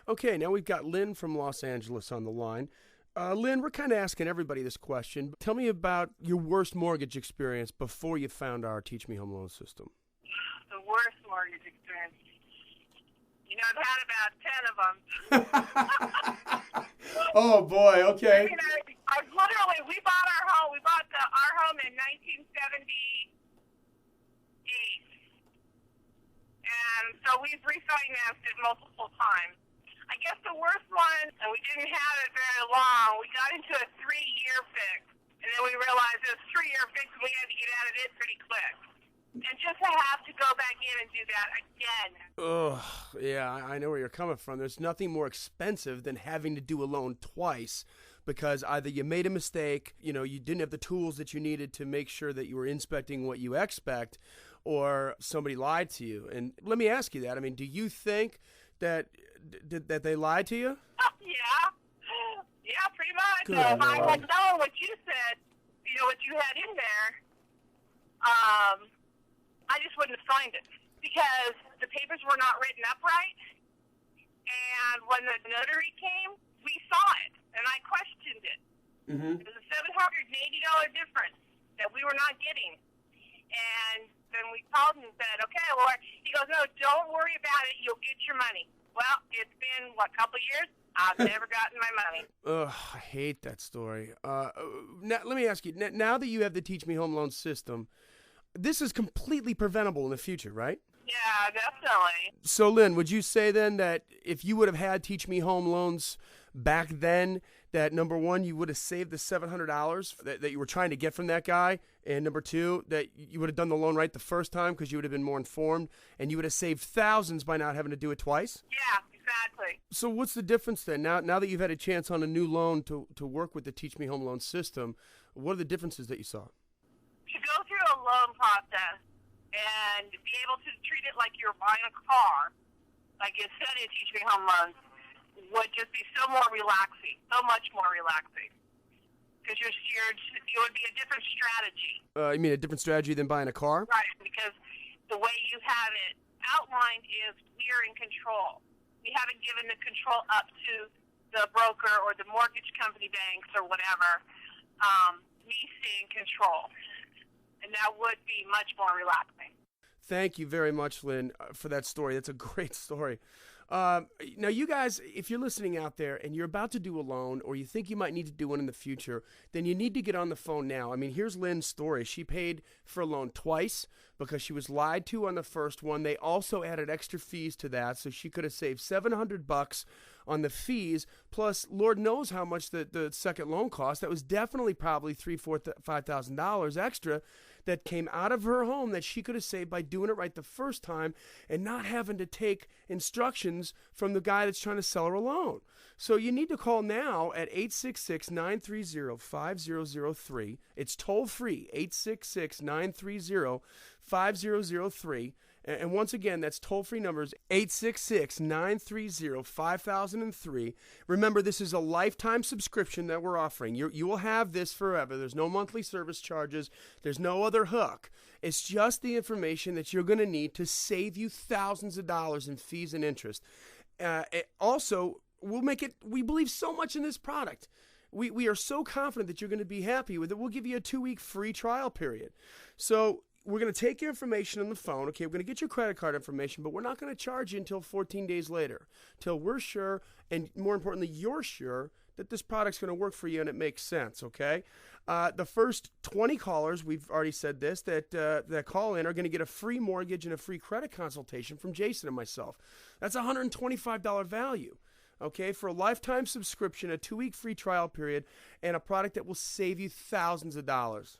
Okay, now we've got Lynn from Los Angeles on the line. Lynn, we're kind of asking everybody this question. Tell me about your worst mortgage experience before you found our Teach Me Home Loan system. The worst mortgage experience. You know, I've had about 10 of them. Oh, boy, okay. I literally, we bought our home. We bought our home in 1978. And so we've refinanced it multiple times. I guess the worst one, and we didn't have it very long, we got into a 3-year fix. And then we realized it was a 3-year fix and we had to get out of it pretty quick. And just to have to go back in and do that again. Ugh, yeah, I know where you're coming from. There's nothing more expensive than having to do a loan twice because either you made a mistake, you didn't have the tools that you needed to make sure that you were inspecting what you expect, or somebody lied to you. And let me ask you that. I mean, do you think that they lied to you? Yeah, pretty much. Good If I Lord. had known what you said, what you had in there, I just wouldn't have signed it because the papers were not written up right. And when the notary came, we saw it, and I questioned it. Mm-hmm. It was a $780 difference that we were not getting. And then we called and said, okay, well, he goes, no, don't worry about it. You'll get your money. Well, it's been, a couple of years? I've never gotten my money. Ugh, I hate that story. Now, let me ask you, now that you have the Teach Me Home Loan system, this is completely preventable in the future, right? Yeah, definitely. So, Lynn, would you say then that if you would have had Teach Me Home Loans back then, that number one, you would have saved the $700 that you were trying to get from that guy, and number two, that you would have done the loan right the first time because you would have been more informed, and you would have saved thousands by not having to do it twice? Yeah, exactly. So what's the difference then? Now that you've had a chance on a new loan to work with the Teach Me Home Loan system, what are the differences that you saw? To go through a loan process and be able to treat it like you're buying a car, like it said in Teach Me Home Loans, would just be so more relaxing, so much more relaxing. Because it would be a different strategy. You mean a different strategy than buying a car? Right, because the way you have it outlined is we are in control. We haven't given the control up to the broker or the mortgage company banks or whatever. We stay in control. And that would be much more relaxing. Thank you very much, Lynn, for that story. That's a great story. Now, you guys, if you're listening out there and you're about to do a loan or you think you might need to do one in the future, then you need to get on the phone now. I mean, here's Lynn's story. She paid for a loan twice because she was lied to on the first one. They also added extra fees to that, so she could have saved $700 on the fees, plus Lord knows how much the second loan cost. That was definitely probably $3,000, $4,000, $5,000 extra that came out of her home that she could have saved by doing it right the first time and not having to take instructions from the guy that's trying to sell her a loan. So you need to call now at 866-930-5003. It's toll free, 866-930-5003. And once again, that's toll-free numbers, 866-930-5003. Remember, this is a lifetime subscription that we're offering. You will have this forever. There's no monthly service charges. There's no other hook. It's just the information that you're going to need to save you thousands of dollars in fees and interest. Also, we believe so much in this product. We are so confident that you're going to be happy with it. We'll give you a 2-week free trial period. So we're going to take your information on the phone. Okay, we're going to get your credit card information, but we're not going to charge you until 14 days later, till we're sure, and more importantly, you're sure that this product's going to work for you and it makes sense, okay? The first 20 callers, we've already said this, that call in are going to get a free mortgage and a free credit consultation from Jason and myself. That's a $125 value, okay, for a lifetime subscription, a 2-week free trial period, and a product that will save you thousands of dollars.